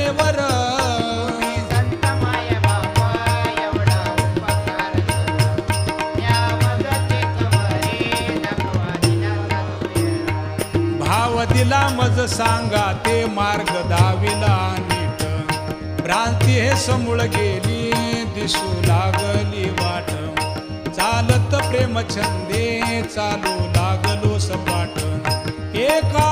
मायेवर संत माय बाप एवढा उपकार या मदतीत वरी दाखवा दिला तुझ्या भाव दिला मज सांगा ते मार्ग दाविला नीट भ्रांती हे समूळ गेली दिसू लागली वाट चालत प्रेम छंदे चालू लागलो सपाट एका